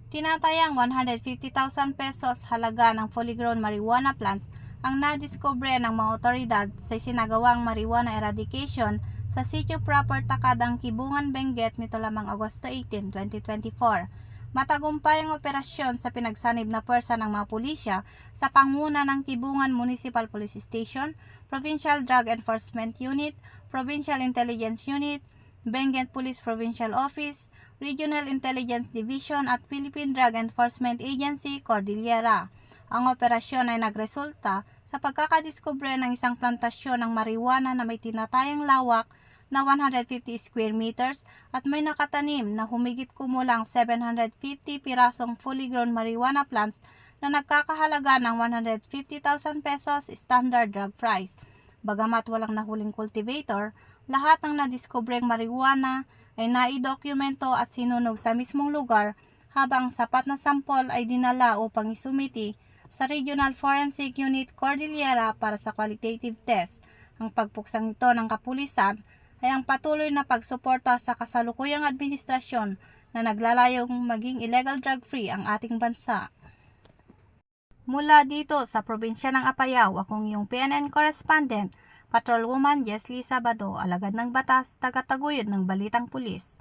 Tinatayang 150,000 pesos halaga ng fully grown marijuana plants ang nadiskubre ng mga otoridad sa sinagawang marijuana eradication sa sitio proper Takadang Kibungan, Benguet nito lamang Agosto 18, 2024. Matagumpay ang operasyon sa pinagsanib na pwersa ng mga pulisya sa panguna ng Kibungan Municipal Police Station, Provincial Drug Enforcement Unit, Provincial Intelligence Unit, Benguet Police Provincial Office, Regional Intelligence Division at Philippine Drug Enforcement Agency, Cordillera. Ang operasyon ay nagresulta sa pagkakadiskubre ng isang plantasyon ng marijuana na may tinatayang lawak na 150 square meters at may nakatanim na humigit kumulang 750 pirasong fully grown marijuana plants na nagkakahalaga ng 150,000 pesos standard drug price. Bagamat walang nahuling cultivator, lahat ng nadiskubreng marijuana ay naidokumento at sinunog sa mismong lugar habang sapat na sampol ay dinala upang isumiti sa Regional Forensic Unit Cordillera para sa qualitative test. Ang pagpuksang ito ng kapulisan ay ang patuloy na pagsuporta sa kasalukuyang administrasyon na naglalayong maging illegal drug-free ang ating bansa. Mula dito sa probinsya ng Apayao, akong iyong PNN correspondent, Patrolwoman Jesly Sabado, alagad ng batas, tagataguyod ng Balitang Pulis.